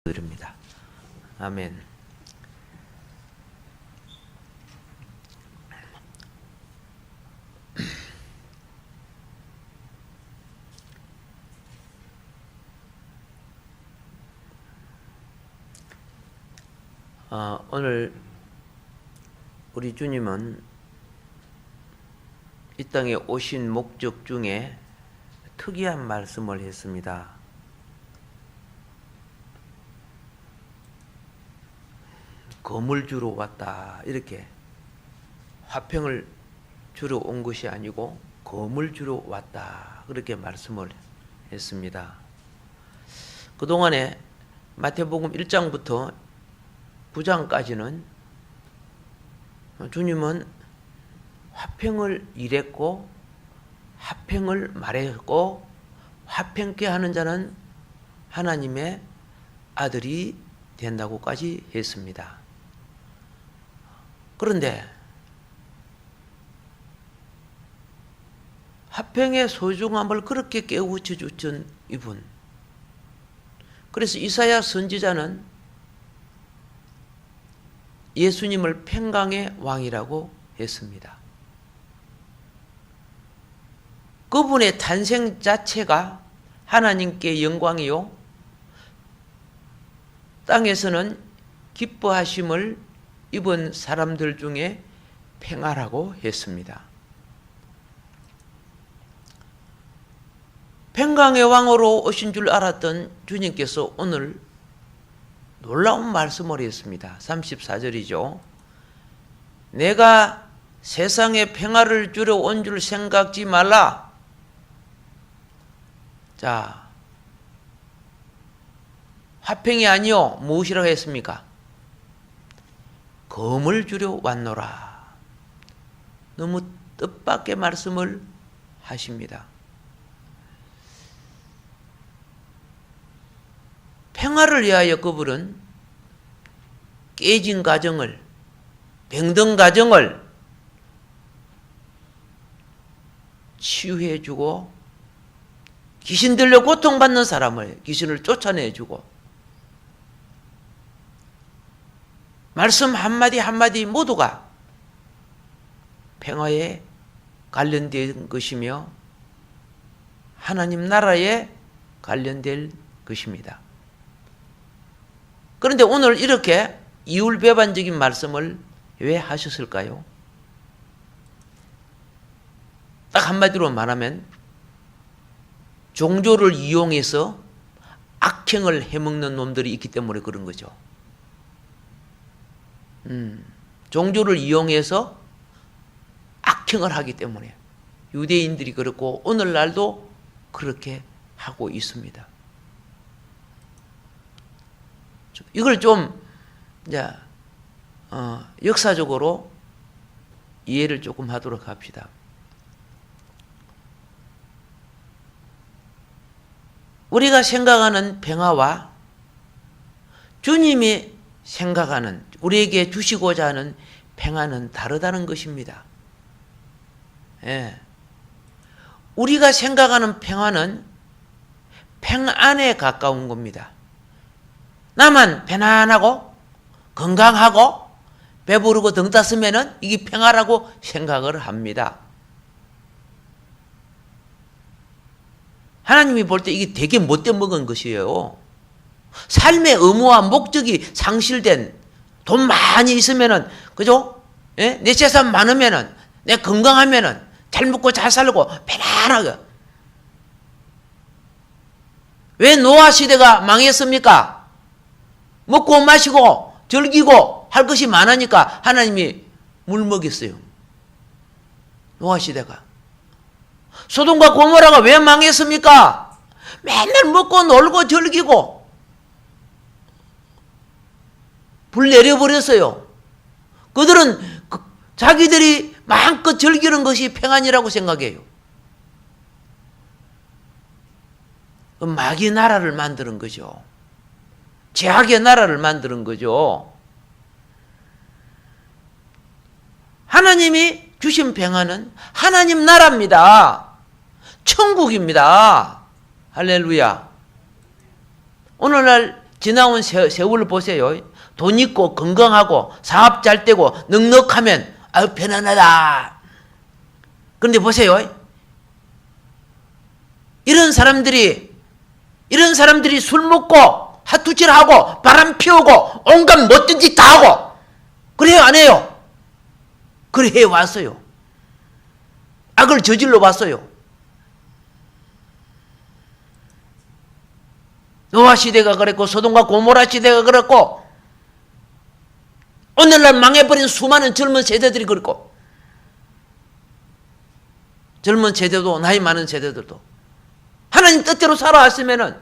드립니다. 아멘. 오늘 우리 주님은 이 땅에 오신 목적 중에 특이한 말씀을 했습니다. 검을 주러 왔다. 이렇게 화평을 주러 온 것이 아니고 검을 주러 왔다. 그렇게 말씀을 했습니다. 그동안에 마태복음 1장부터 9장까지는 주님은 화평을 이랬고 화평을 말했고 화평케 하는 자는 하나님의 아들이 된다고까지 했습니다. 그런데 화평의 소중함을 그렇게 깨우쳐 주신 이분, 그래서 이사야 선지자는 예수님을 평강의 왕이라고 했습니다. 그분의 탄생 자체가 하나님께 영광이요 땅에서는 기뻐하심을 입은 사람들 중에 평화라고 했습니다. 평강의 왕으로 오신 줄 알았던 주님께서 오늘 놀라운 말씀을 했습니다. 34절이죠. 내가 세상에 평화를 주려 온 줄 생각지 말라. 자, 화평이 아니요 무엇이라고 했습니까? 검을 주려 왔노라. 너무 뜻밖의 말씀을 하십니다. 평화를 위하여 그분은 깨진 가정을, 병든 가정을 치유해주고 귀신 들려 고통받는 사람을 귀신을 쫓아내주고 말씀 한마디 한마디 모두가 평화에 관련된 것이며 하나님 나라에 관련될 것입니다. 그런데 오늘 이렇게 이율배반적인 말씀을 왜 하셨을까요? 딱 한마디로 말하면 종교를 이용해서 악행을 해먹는 놈들이 있기 때문에 그런 거죠. 종교를 이용해서 악행을 하기 때문에 유대인들이 그렇고 오늘날도 그렇게 하고 있습니다. 이걸 좀 이제 역사적으로 이해를 조금 하도록 합시다. 우리가 생각하는 평화와 주님이 생각하는, 우리에게 주시고자 하는 평화는 다르다는 것입니다. 예. 우리가 생각하는 평화는 평안에 가까운 겁니다. 나만 편안하고 건강하고 배부르고 등 땄으면은 이게 평화라고 생각을 합니다. 하나님이 볼 때 이게 되게 못돼 먹은 것이에요. 삶의 의무와 목적이 상실된, 돈 많이 있으면은, 그죠? 예? 내 재산 많으면은, 내 건강하면은, 잘 먹고 잘 살고 편안하게. 왜 노아 시대가 망했습니까? 먹고 마시고 즐기고 할 것이 많으니까 하나님이 물 먹였어요. 노아 시대가. 소돔과 고모라가 왜 망했습니까? 맨날 먹고 놀고 즐기고 불 내려버렸어요. 그들은 자기들이 마음껏 즐기는 것이 평안이라고 생각해요. 마귀의 나라를 만드는 거죠. 죄악의 나라를 만드는 거죠. 하나님이 주신 평안은 하나님 나라입니다. 천국입니다. 할렐루야. 오늘날 지나온 세월을 보세요. 돈 있고 건강하고 사업 잘 되고 넉넉하면 아유 편안하다. 그런데 보세요. 이런 사람들이 술 먹고 핫투질하고 바람 피우고 온갖 못된 짓 다 하고 그래요 안 해요? 그래 해왔어요. 악을 저질러 봤어요. 노아 시대가 그랬고 소돔과 고모라 시대가 그랬고 오늘날 망해버린 수많은 젊은 세대들이 그렇고 젊은 세대도 나이 많은 세대들도 하나님 뜻대로 살아왔으면은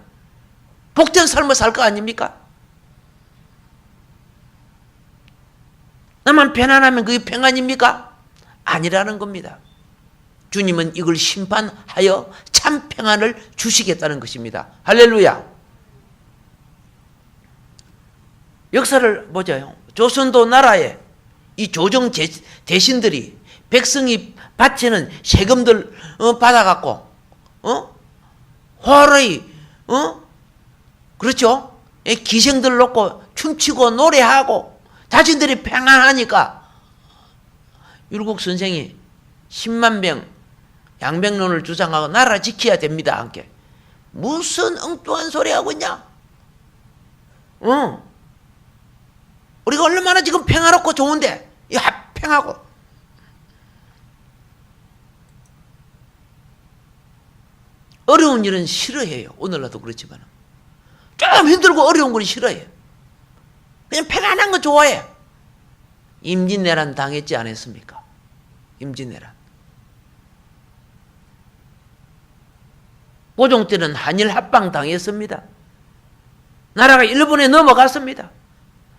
복된 삶을 살 거 아닙니까? 나만 편안하면 그게 평안입니까? 아니라는 겁니다. 주님은 이걸 심판하여 참 평안을 주시겠다는 것입니다. 할렐루야. 역사를 보자요. 조선도 나라에 이 조정 대신들이 백성이 바치는 세금들 받아갖고 화려히 그렇죠? 기생들 놓고 춤추고 노래하고 자신들이 평안하니까 율곡 선생이 10만 병 양백론을 주장하고 나라 지켜야 됩니다. 함께 무슨 엉뚱한 소리 하고 있냐? 우리가 얼마나 지금 평화롭고 좋은데 이 합평하고 어려운 일은 싫어해요. 오늘날도 그렇지만 좀 힘들고 어려운 건 싫어해요. 그냥 편안한 거 좋아해. 임진왜란 당했지 않았습니까? 임진왜란. 고종 때는 한일 합방 당했습니다. 나라가 일본에 넘어갔습니다.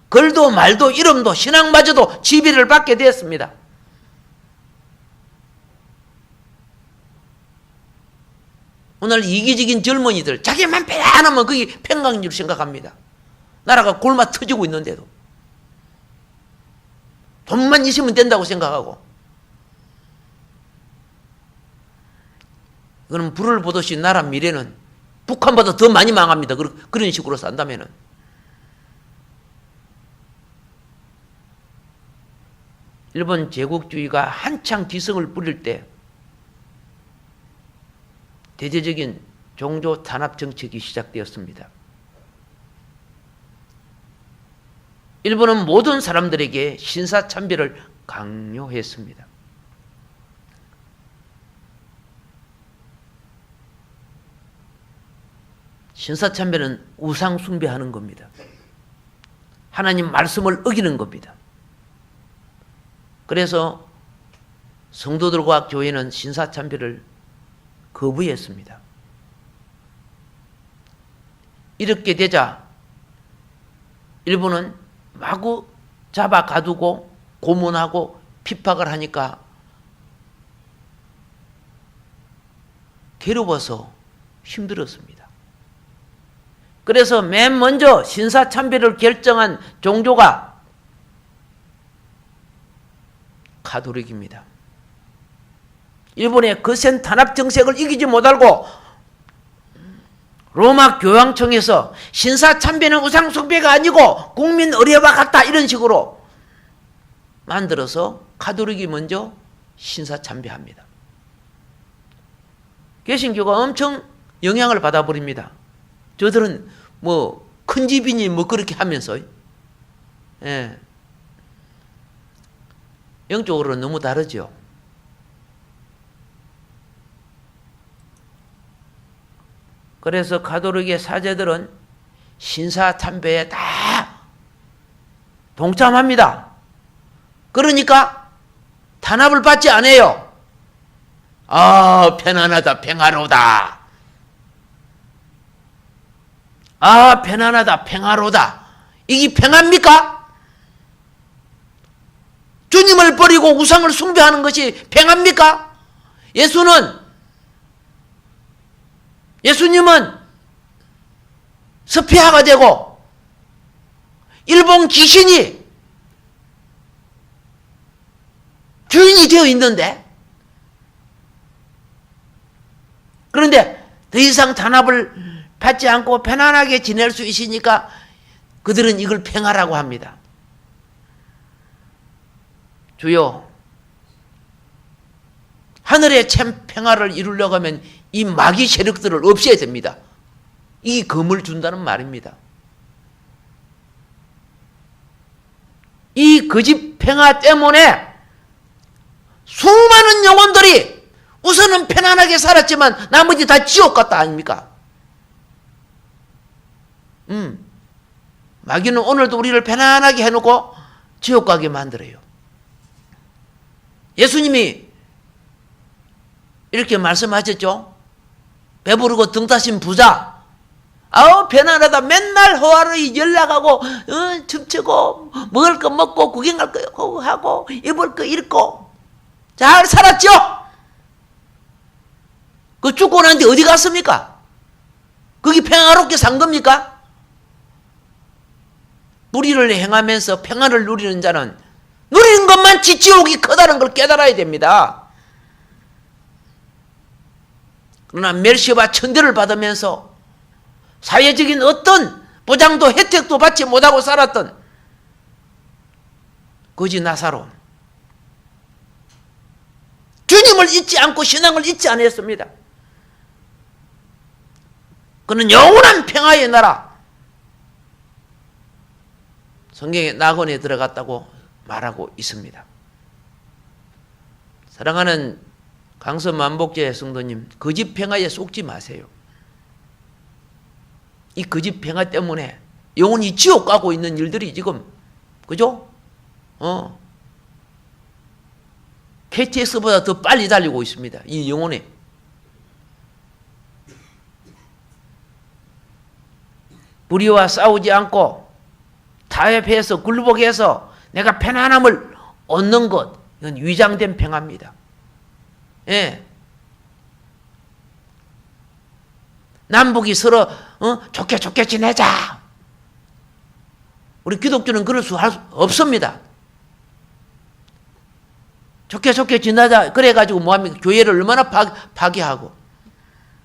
글도 말도 이름도 신앙마저도 지배를 받게 되었습니다. 오늘 이기적인 젊은이들 자기만 편안하면 그게 평강인 줄 생각합니다. 나라가 골마 터지고 있는데도 돈만 있으면 된다고 생각하고 그럼 불을 보듯이 나라 미래는 북한보다 더 많이 망합니다. 그런 식으로 산다면은. 일본 제국주의가 한창 기승을 부릴 때 대대적인 종교 탄압 정책이 시작되었습니다. 일본은 모든 사람들에게 신사참배를 강요했습니다. 신사참배는 우상 숭배하는 겁니다. 하나님 말씀을 어기는 겁니다. 그래서 성도들과 교회는 신사참배를 거부했습니다. 이렇게 되자 일본은 마구 잡아 가두고 고문하고 핍박을 하니까 괴로워서 힘들었습니다. 그래서 맨 먼저 신사참배를 결정한 종교가 가톨릭입니다. 일본의 거센 탄압 정책을 이기지 못하고 로마 교황청에서 신사참배는 우상숭배가 아니고 국민 의례와 같다 이런 식으로 만들어서 가톨릭이 먼저 신사참배합니다. 개신교가 엄청 영향을 받아버립니다. 저들은 뭐 큰 집이니 뭐 그렇게 하면서 영적으로는 너무 다르죠. 그래서 가톨릭의 사제들은 신사참배에 다 동참합니다. 그러니까 탄압을 받지 않아요. 아, 편안하다, 평화로우다. 아, 편안하다, 평화로우다. 이게 평화입니까? 주님을 버리고 우상을 숭배하는 것이 평화입니까? 예수님은 서피아가 되고 일본 귀신이 주인이 되어 있는데 그런데 더 이상 탄압을 받지 않고 편안하게 지낼 수 있으니까 그들은 이걸 평화라고 합니다. 주여, 하늘의 참 평화를 이루려고 하면 이 마귀 세력들을 없애야 됩니다. 이 금을 준다는 말입니다. 이 거짓 평화 때문에 수많은 영혼들이 우선은 편안하게 살았지만 나머지 다 지옥 갔다 아닙니까? 마귀는 오늘도 우리를 편안하게 해놓고 지옥 가게 만들어요. 예수님이 이렇게 말씀하셨죠. 배부르고 등 따신 부자, 아우 편안하다. 맨날 호화로이 연락하고 춤추고 먹을 거 먹고 구경할 거 하고 입을 거 입고 잘 살았죠. 그 죽고 난 뒤 어디 갔습니까? 거기 평화롭게 산 겁니까? 불의를 행하면서 평화를 누리는 자는 누리는 것만 지옥이 크다는 걸 깨달아야 됩니다. 그러나 멸시와 천대를 받으면서 사회적인 어떤 보장도 혜택도 받지 못하고 살았던 거지 나사로, 주님을 잊지 않고 신앙을 잊지 않았습니다. 그는 영원한 평화의 나라, 성경의 낙원에 들어갔다고 말하고 있습니다. 사랑하는 강서만복제 성도님, 거짓 평화에 속지 마세요. 이 거짓 평화 때문에 영혼이 지옥 가고 있는 일들이 지금, 그죠? KTX보다 더 빨리 달리고 있습니다. 이 영혼이. 불의와 싸우지 않고 타협해서 굴복해서 내가 편안함을 얻는 것, 이건 위장된 평화입니다. 예. 남북이 서로 좋게 지내자. 우리 기독교는 그럴 수 없습니다. 좋게 지내자. 그래가지고 뭐합니까? 교회를 얼마나 파괴하고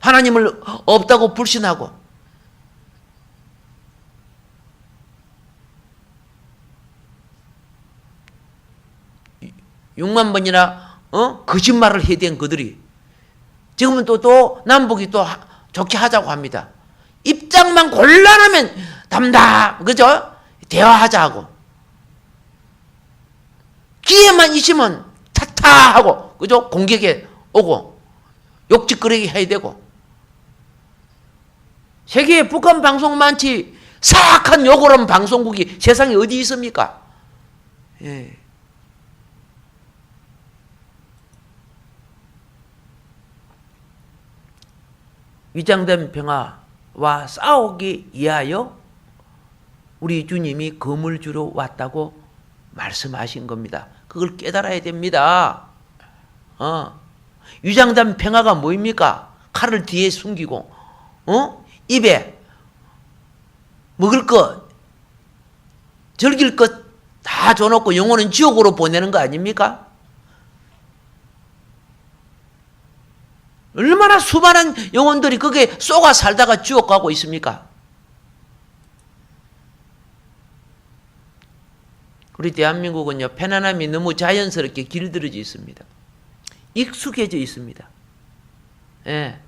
하나님을 없다고 불신하고 6만 번이나 거짓말을 해댄 그들이 지금은 또 남북이 또 좋게 하자고 합니다. 입장만 곤란하면 그죠? 대화하자고. 기회만 있으면 타타하고, 그죠? 공격에 오고 욕짓거리게 해야 되고. 세계에 북한 방송 많지 사악한 욕을 하는 방송국이 세상에 어디 있습니까? 예. 위장된 평화와 싸우기 위하여 우리 주님이 금을 주러 왔다고 말씀하신 겁니다. 그걸 깨달아야 됩니다. 위장된 평화가 뭐입니까? 칼을 뒤에 숨기고 입에 먹을 것, 즐길 것 다 줘놓고 영혼은 지옥으로 보내는 거 아닙니까? 얼마나 수많은 영혼들이 거기에 쏘가 살다가 지옥 가고 있습니까? 우리 대한민국은요, 편안함이 너무 자연스럽게 길들여져 있습니다. 익숙해져 있습니다. 예.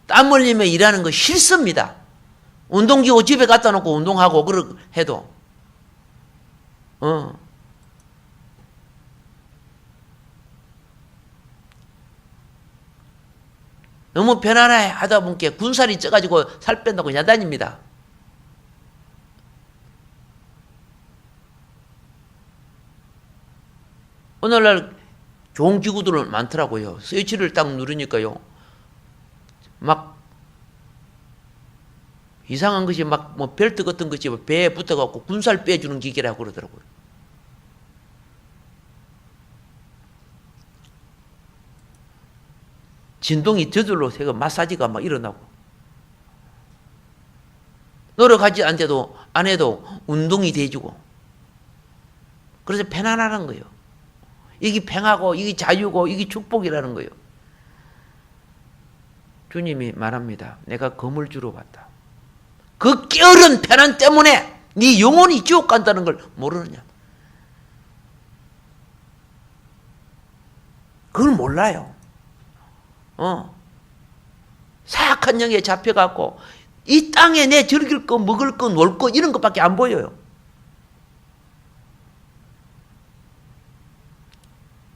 땀 흘리며 일하는 거 싫습니다. 운동기구 집에 갖다 놓고 운동하고 해도. 너무 편안해 하다 보니까 군살이 쪄가지고 살 뺀다고 야단입니다. 오늘날 좋은 기구들은 많더라고요. 스위치를 딱 누르니까요. 막 이상한 것이 막 뭐 벨트 같은 것이 배에 붙어갖고 군살 빼주는 기계라고 그러더라고요. 진동이 저절로 새가 마사지가 막 일어나고. 노력하지 않아도 안 해도 운동이 돼주고. 그래서 편안하는 거예요. 이게 평화고 이게 자유고 이게 축복이라는 거예요. 주님이 말합니다. 내가 검을 주러 왔다. 그 깨어른 편안 때문에 네 영혼이 지옥 간다는 걸 모르느냐? 그걸 몰라요. 사악한 영에 잡혀갖고 이 땅에 내 즐길 거, 먹을 거, 놀 거 이런 것밖에 안 보여요.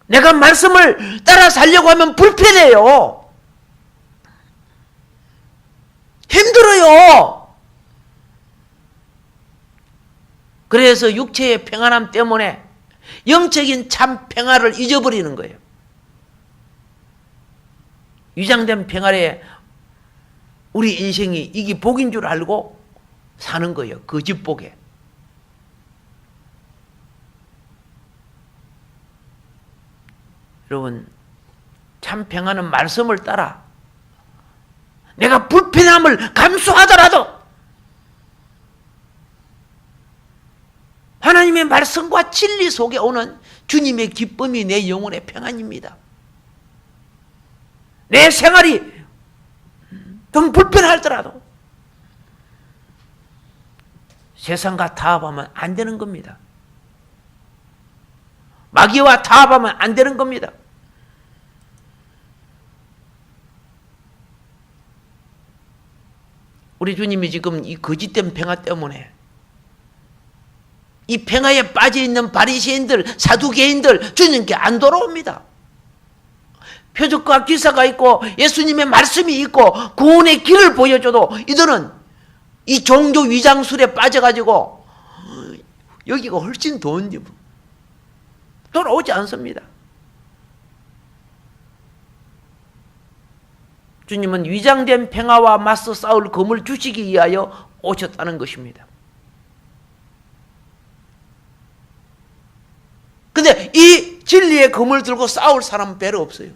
내가 말씀을 따라 살려고 하면 불편해요. 힘들어요. 그래서 육체의 평안함 때문에 영적인 참 평화를 잊어버리는 거예요. 위장된 평화에 우리 인생이 이게 복인 줄 알고 사는 거예요. 거짓 복에. 여러분, 참 평안은 말씀을 따라 내가 불편함을 감수하더라도 하나님의 말씀과 진리 속에 오는 주님의 기쁨이 내 영혼의 평안입니다. 내 생활이 좀 불편하더라도 세상과 타협하면 안 되는 겁니다. 마귀와 타협하면 안 되는 겁니다. 우리 주님이 지금 이 거짓된 평화 때문에 이 평화에 빠져있는 바리새인들, 사두개인들 주님께 안 돌아옵니다. 표적과 기사가 있고 예수님의 말씀이 있고 구원의 길을 보여줘도 이들은 이 종교 위장술에 빠져가지고 여기가 훨씬 좋은데 돌아오지 않습니다. 주님은 위장된 평화와 맞서 싸울 검을 주시기 위하여 오셨다는 것입니다. 근데 이 진리의 검을 들고 싸울 사람은 별로 없어요.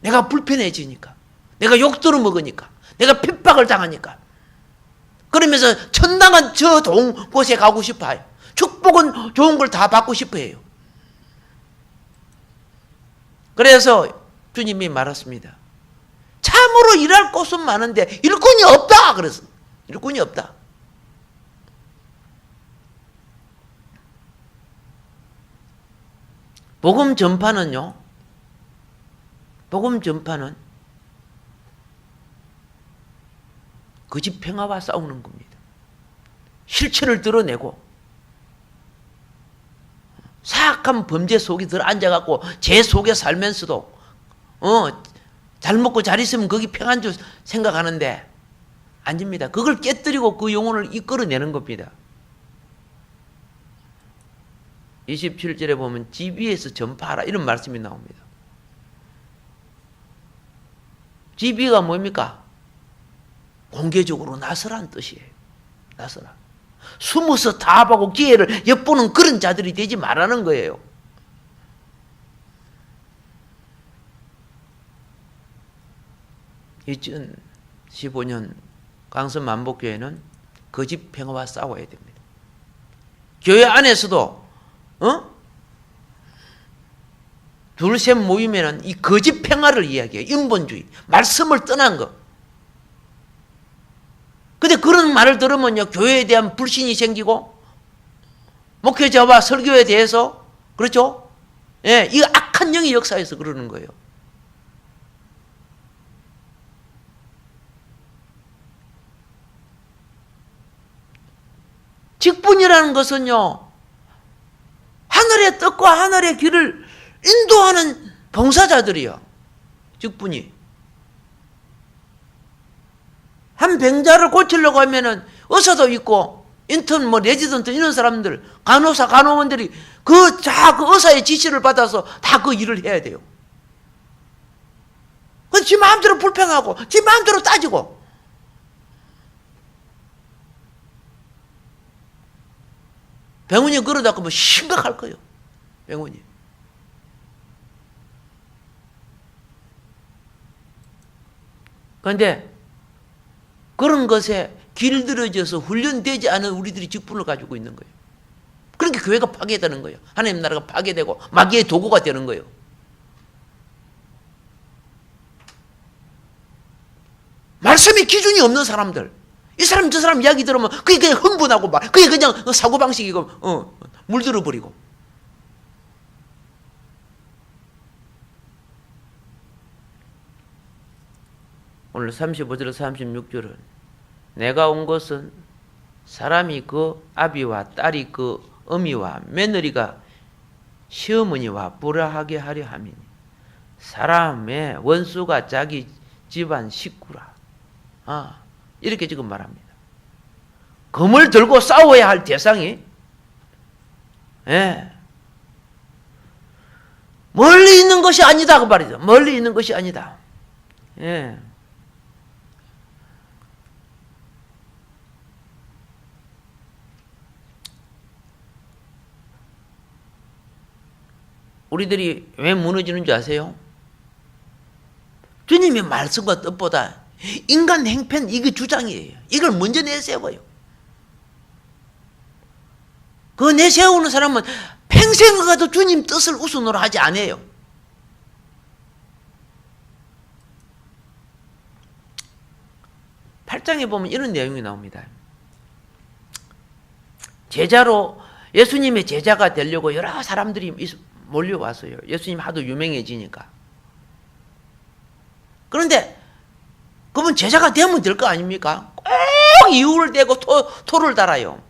내가 불편해지니까, 내가 욕 들어먹으니까, 내가 핍박을 당하니까. 그러면서 천당은 저 좋은 곳에 가고 싶어요. 축복은 좋은 걸 다 받고 싶어 해요. 그래서 주님이 말했습니다. 참으로 일할 곳은 많은데 일꾼이 없다. 그래서 일꾼이 없다. 복음 전파는요. 복음 전파는 거짓 평화와 싸우는 겁니다. 실체를 드러내고 사악한 범죄 속에 들어앉아갖고 죄 속에 살면서도 잘 먹고 잘 있으면 거기 평안 줄 생각하는데 아닙니다. 그걸 깨뜨리고 그 영혼을 이끌어내는 겁니다. 27절에 보면 집 위에서 전파하라 이런 말씀이 나옵니다. 집 위가 뭡니까? 공개적으로 나서라는 뜻이에요. 나서라. 숨어서 타협하고 기회를 엿보는 그런 자들이 되지 말라는 거예요. (2015년) 강서 만복교회는 거짓 평화와 싸워야 됩니다. 교회 안에서도 둘셋 모이면은 이 거짓 평화를 이야기해요. 인본주의, 말씀을 떠난 거. 근데 그런 말을 들으면요, 교회에 대한 불신이 생기고, 목회자와 설교에 대해서, 그렇죠? 예, 이 악한 영의 역사에서 그러는 거예요. 직분이라는 것은요, 하늘의 뜻과 하늘의 길을 인도하는 봉사자들이요. 직분이. 한 병자를 고치려고 하면은 의사도 있고 인턴 레지던트 이런 사람들, 간호사, 간호원들이 그 의사의 지시를 받아서 다 그 일을 해야 돼요. 그래서 지 마음대로 불평하고 지 마음대로 따지고 병원이 그러다 보면 심각할 거예요. 병원이. 그런데 그런 것에 길들여져서 훈련되지 않은 우리들이 직분을 가지고 있는 거예요. 그러니까 교회가 파괴되는 거예요. 하나님 나라가 파괴되고 마귀의 도구가 되는 거예요. 말씀의 기준이 없는 사람들, 이 사람 저 사람 이야기 들으면 그게 그냥 흥분하고 막 그게 그냥 사고방식이고 물들어 버리고. 오늘 35절 36절은 내가 온 것은 사람이 그 아비와 딸이 그 어미와 며느리가 시어머니와 불화하게 하려 함이니 사람의 원수가 자기 집안 식구라. 이렇게 지금 말합니다. 검을 들고 싸워야 할 대상이 멀리 있는 것이 아니다 그 말이죠. 멀리 있는 것이 아니다. 우리들이 왜 무너지는 줄 아세요? 주님의 말씀과 뜻보다 인간 행편 이게 주장이에요. 이걸 먼저 내세워요. 그 내세우는 사람은 평생 가도 주님 뜻을 우선으로 하지 않아요. 팔장에 보면 이런 내용이 나옵니다. 제자로 예수님의 제자가 되려고 여러 사람들이 몰려왔어요. 예수님 하도 유명해지니까. 그런데 그분 제자가 되면 될 거 아닙니까? 꼭 이유를 대고 토를 달아요.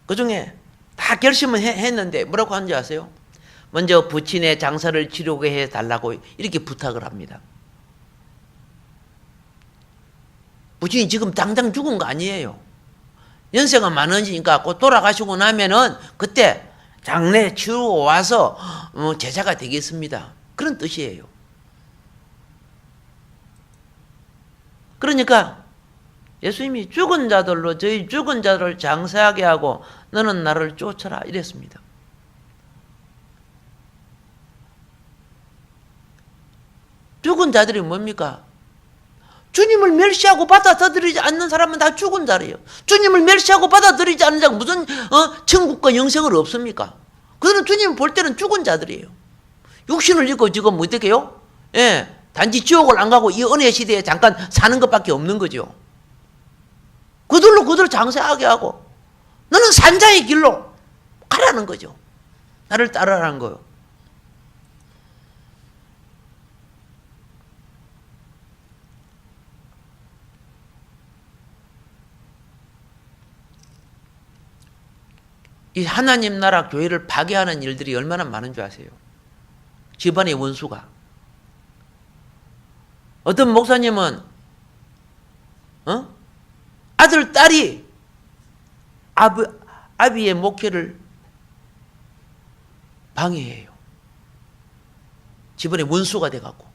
그 중에 다 결심을 했는데 뭐라고 하는지 아세요? 먼저 부친의 장사를 치르게 해달라고 이렇게 부탁을 합니다. 부친이 지금 당장 죽은 거 아니에요. 연세가 많으니까 곧 돌아가시고 나면은 그때 장례 치르고 와서 제자가 되겠습니다. 그런 뜻이에요. 그러니까 예수님이 죽은 자들로 저희 죽은 자들을 장사하게 하고 너는 나를 쫓아라 이랬습니다. 죽은 자들이 뭡니까? 주님을 멸시하고 받아들이지 않는 사람은 다 죽은 자래요. 주님을 멸시하고 받아들이지 않는 자가 무슨 천국과 영생을 없습니까? 그들은 주님 볼 때는 죽은 자들이에요. 육신을 입고 지금 어떻게 해요? 단지 지옥을 안 가고 이 은혜 시대에 잠깐 사는 것밖에 없는 거죠. 그들로 그들을 장사하게 하고 너는 산자의 길로 가라는 거죠. 나를 따르라는 거요. 이 하나님 나라 교회를 파괴하는 일들이 얼마나 많은 줄 아세요? 집안의 원수가. 어떤 목사님은 아들, 딸이 아비의 목회를 방해해요. 집안의 원수가 돼갖고.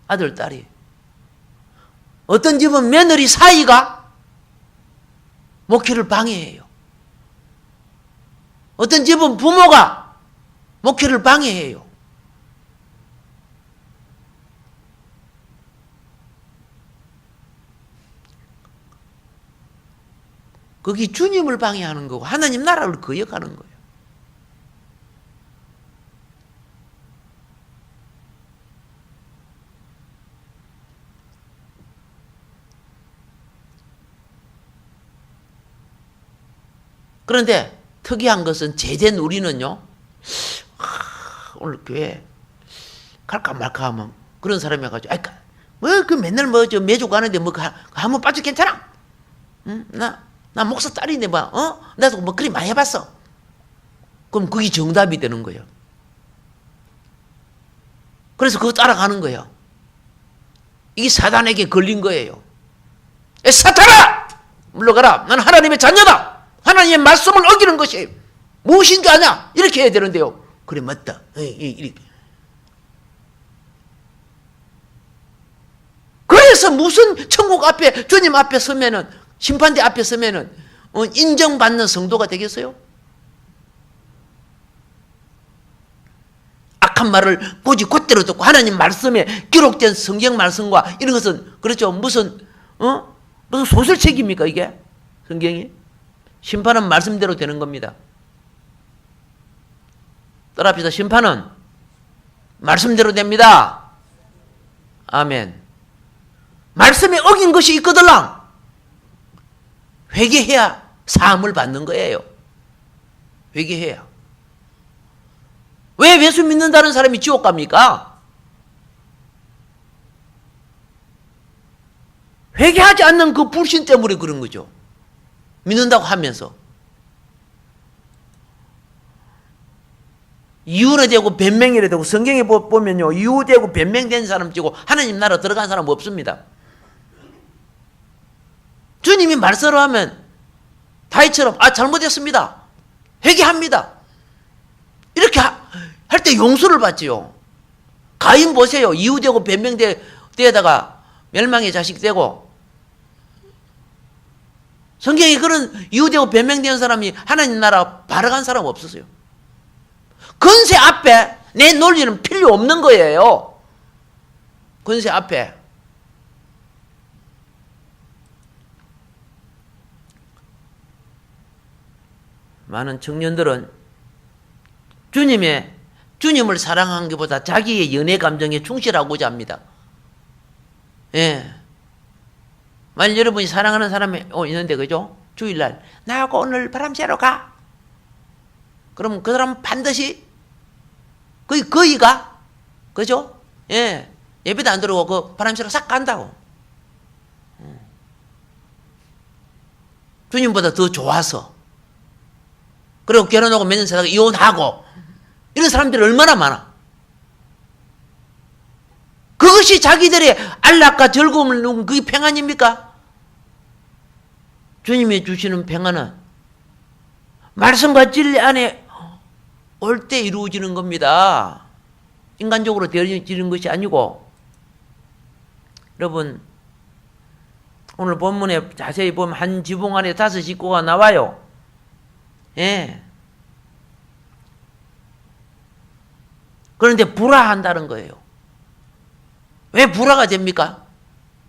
아들, 딸이. 어떤 집은 며느리 사이가 목회를 방해해요. 어떤 집은 부모가 목회를 방해해요. 거기 주님을 방해하는 거고 하나님 나라를 거역하는 거예요. 그런데 특이한 것은 제된 우리는요, 오늘 교회 갈까 말까 하면 그런 사람이 가지고, 그 맨날 매주 가는데 한번 빠져 괜찮아? 응? 나 목사 딸인데 나도 그리 많이 해봤어. 그럼 그게 정답이 되는 거예요. 그래서 그거 따라가는 거예요. 이게 사단에게 걸린 거예요. 사탄아! 물러가라! 난 하나님의 자녀다! 하나님의 말씀을 어기는 것이 무엇인 줄 아냐? 이렇게 해야 되는데요. 그래, 맞다. 이렇게. 그래서 무슨 천국 앞에, 주님 앞에 서면은, 심판대 앞에 서면은, 인정받는 성도가 되겠어요? 악한 말을 고지 곧대로 듣고 하나님 말씀에 기록된 성경 말씀과 이런 것은, 그렇죠. 무슨 소설책입니까, 이게? 성경이? 심판은 말씀대로 되는 겁니다. 따라합시다. 심판은 말씀대로 됩니다. 아멘. 말씀에 어긴 것이 있거들랑 회개해야 사함을 받는 거예요. 회개해야. 왜 예수 믿는다는 사람이 지옥 갑니까? 회개하지 않는 그 불신 때문에 그런 거죠. 믿는다고 하면서. 이유는 되고 변명이라 되고 성경에 보면요. 이유되고 변명된 사람 치고 하나님 나라 들어간 사람 없습니다. 주님이 말씀을 하면 다윗처럼 잘못했습니다. 회개합니다. 이렇게 할 때 용서를 받지요. 가인 보세요. 이유되고 변명되다가 멸망의 자식 되고 성경에 그런 이유되고 변명된 사람이 하나님 나라 발악한 사람 없었어요. 권세 앞에 내 논리는 필요 없는 거예요. 권세 앞에. 많은 청년들은 주님을 사랑한 것보다 자기의 연애 감정에 충실하고자 합니다. 예. 만약 여러분이 사랑하는 사람이 있는데, 그죠? 주일날, 나하고 오늘 바람 쐬러 가. 그럼 그 사람은 반드시 거의 가. 그죠? 예. 예배도 안 들어오고 그 바람 쐬러 싹 간다고. 주님보다 더 좋아서. 그리고 결혼하고 몇 년 살다가 이혼하고. 이런 사람들이 얼마나 많아. 그것이 자기들의 안락과 즐거움을 누군 그게 평안입니까? 주님이 주시는 평안은 말씀과 진리 안에 올 때 이루어지는 겁니다. 인간적으로 되어지는 것이 아니고. 여러분, 오늘 본문에 자세히 보면 한 지붕 안에 5 식구가 나와요. 예. 그런데 불화한다는 거예요. 왜 불화가 됩니까?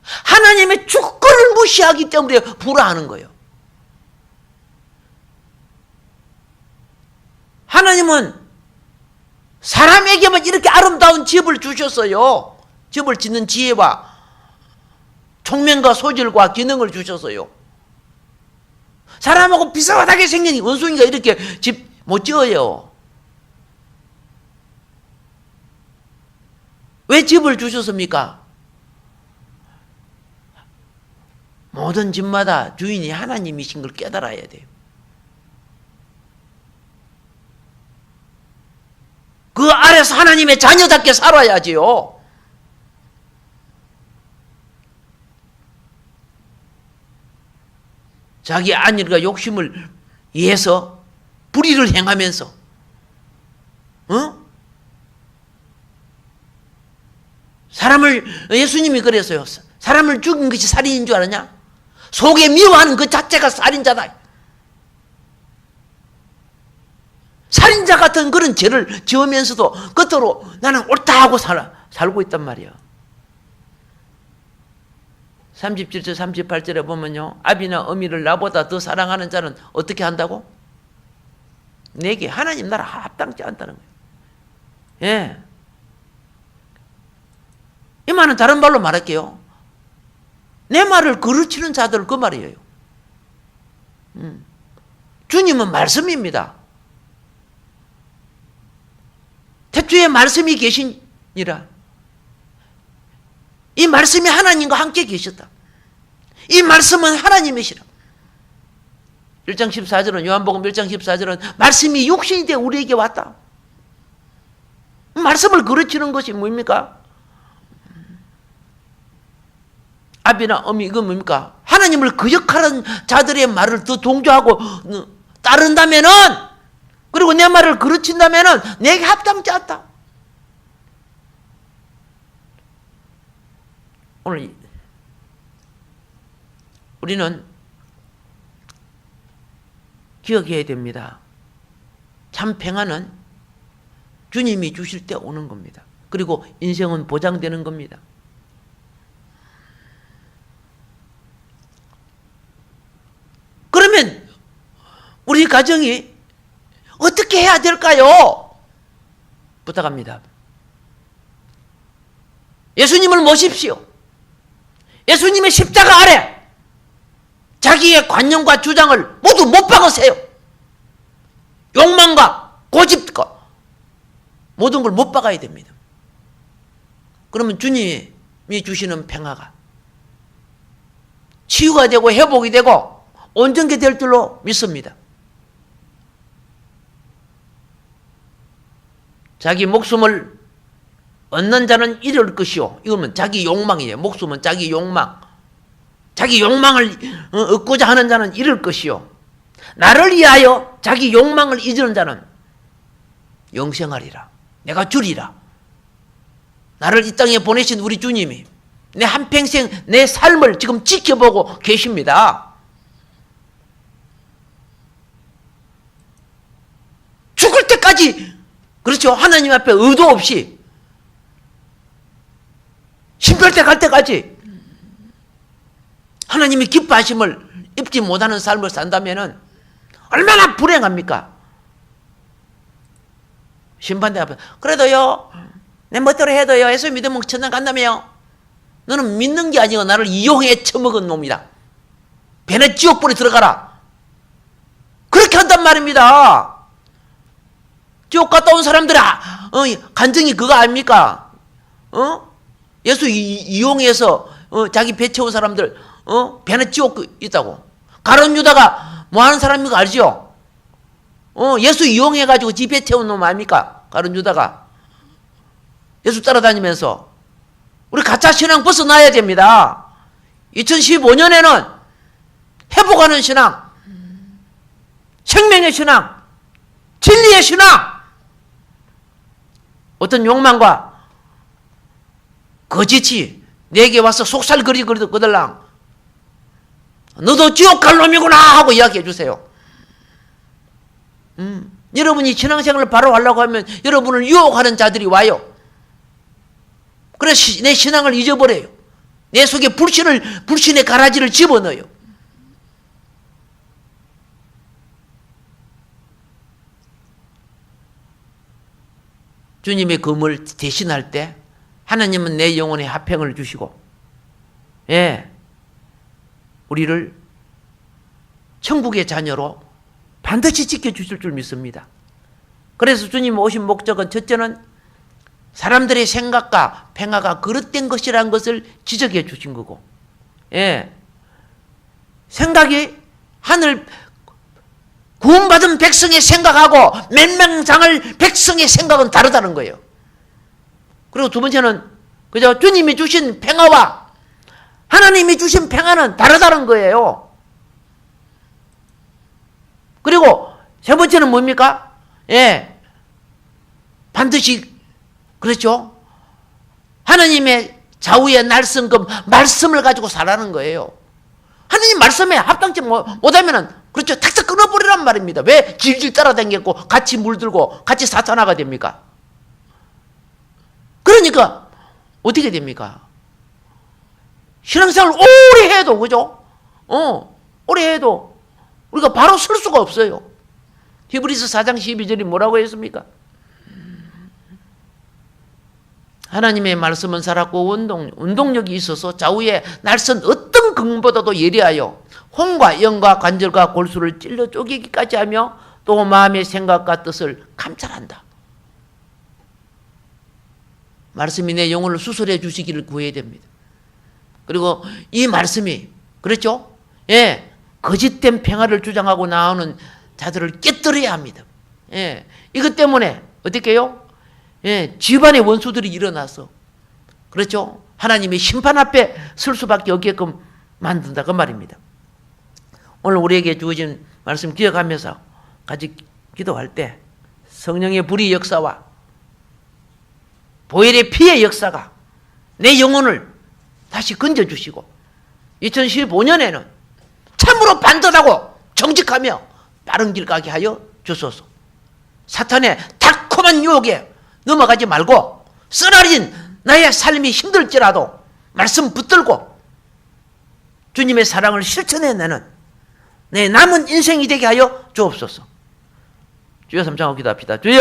하나님의 주권을 무시하기 때문에 불화하는 거예요. 하나님은 사람에게만 이렇게 아름다운 집을 주셨어요. 집을 짓는 지혜와 총명과 소질과 기능을 주셨어요. 사람하고 비슷하게 생긴 원숭이가 이렇게 집 못 지어요. 왜 집을 주셨습니까? 모든 집마다 주인이 하나님이신 걸 깨달아야 돼요. 그 아래서 하나님의 자녀답게 살아야지요. 자기 안일과 욕심을 위해서 불의를 행하면서 사람을 예수님이 그랬어요. 사람을 죽인 것이 살인인 줄 아느냐? 속에 미워하는 그 자체가 살인자다. 살인자 같은 그런 죄를 지으면서도 겉으로 나는 옳다 하고 살고 있단 말이야. 37절 38절에 보면요. 아비나 어미를 나보다 더 사랑하는 자는 어떻게 한다고? 내게 하나님 나라 합당치 않다는 거예요. 예. 이 말은 다른 말로 말할게요. 내 말을 거르치는 자들 그 말이에요. 주님은 말씀입니다. 태초에 말씀이 계시니라. 이 말씀이 하나님과 함께 계셨다. 이 말씀은 하나님이시라. 1장 14절은 요한복음 1장 14절은 말씀이 육신이 되어 우리에게 왔다. 말씀을 거르치는 것이 뭡니까? 아비나 어미 이건 뭡니까? 하나님을 거역하는 자들의 말을 더 동조하고 따른다면은 그리고 내 말을 거르친다면은 내게 합당치 않다. 오늘 우리는 기억해야 됩니다. 참 평안은 주님이 주실 때 오는 겁니다. 그리고 인생은 보장되는 겁니다. 그러면 우리 가정이 어떻게 해야 될까요? 부탁합니다. 예수님을 모십시오. 예수님의 십자가 아래 자기의 관념과 주장을 모두 못 박으세요. 욕망과 고집과 모든 걸 못 박아야 됩니다. 그러면 주님이 주시는 평화가 치유가 되고 회복이 되고 온전히 될 줄로 믿습니다. 자기 목숨을 얻는 자는 잃을 것이요. 이거는 자기 욕망이에요. 목숨은 자기 욕망. 자기 욕망을 얻고자 하는 자는 잃을 것이요. 나를 위하여 자기 욕망을 잊는 자는 영생하리라. 내가 주리라. 나를 이 땅에 보내신 우리 주님이 내 한평생 내 삶을 지금 지켜보고 계십니다. 죽을 때까지, 그렇죠, 하나님 앞에 의도 없이 심플때 갈 때까지 하나님이 기뻐하심을 입지 못하는 삶을 산다면 얼마나 불행합니까? 심판대 앞에 그래도요, 내 멋대로 해도요, 예수 믿으면 천당 간다며요. 너는 믿는 게 아니고 나를 이용해 처먹은 놈이다. 배내 지옥불에 들어가라. 그렇게 한단 말입니다. 지옥 갔다 온 사람들아, 간증이 그거 아닙니까? 예수 이용해서 자기 배 채운 사람들 배는 지옥 있다고. 가룟 유다가 뭐 하는 사람인 거 알죠? 예수 이용해가지고 지 배 채운 놈 아닙니까? 가룟 유다가 예수 따라다니면서. 우리 가짜 신앙 벗어나야 됩니다. 2015년에는 회복하는 신앙, 생명의 신앙, 진리의 신앙, 어떤 욕망과 거짓이 내게 와서 속살거리거들랑 너도 지옥 갈 놈이구나 하고 이야기해 주세요. 여러분이 신앙생활을 바로 하려고 하면 여러분을 유혹하는 자들이 와요. 그래서 내 신앙을 잊어버려요. 내 속에 불신의 가라지를 집어넣어요. 주님의 검을 대신할 때 하나님은 내 영혼에 화평을 주시고, 우리를 천국의 자녀로 반드시 지켜주실 줄 믿습니다. 그래서 주님 오신 목적은 첫째는 사람들의 생각과 평화가 그릇된 것이라는 것을 지적해 주신 거고, 생각이 하늘 구원받은 백성의 생각하고 맹명장을 백성의 생각은 다르다는 거예요. 그리고 두 번째는 그저 주님이 주신 평화와 하나님이 주신 평화는 다르다는 거예요. 그리고 세 번째는 뭡니까? 반드시, 그렇죠, 하나님의 좌우의 날선 그 말씀을 가지고 살라는 거예요. 하나님 말씀에 합당치 못하면은, 그렇죠, 탁탁 끊어버리란 말입니다. 왜 질질 따라다니겠고 같이 물들고 같이 사탄화가 됩니까? 그러니까 어떻게 됩니까? 신앙생활 오래 해도, 그죠? 오래 해도 우리가 바로 설 수가 없어요. 히브리서 4장 12절이 뭐라고 했습니까? 하나님의 말씀은 살았고 운동력이 있어서 좌우에 날선 어떤 금보다도 예리하여 혼과 영과 관절과 골수를 찔러 쪼개기까지 하며 또 마음의 생각과 뜻을 감찰한다. 말씀이 내 영혼을 수술해 주시기를 구해야 됩니다. 그리고 이 말씀이, 그렇죠, 거짓된 평화를 주장하고 나오는 자들을 깨뜨려야 합니다. 이것 때문에 어떻게 해요? 집안의 원수들이 일어나서, 그렇죠, 하나님의 심판 앞에 설 수밖에 없게끔 만든다, 그 말입니다. 오늘 우리에게 주어진 말씀 기억하면서 같이 기도할 때 성령의 불의 역사와 보혈의 피의 역사가 내 영혼을 다시 건져주시고 2015년에는 참으로 반듯하고 정직하며 바른 길 가게 하여 주소서. 사탄의 달콤한 유혹에 넘어가지 말고 쓰라린 나의 삶이 힘들지라도 말씀 붙들고 주님의 사랑을 실천해내는 내 남은 인생이 되게 하여 주옵소서. 주여 삼창하고 기도합시다. 주여.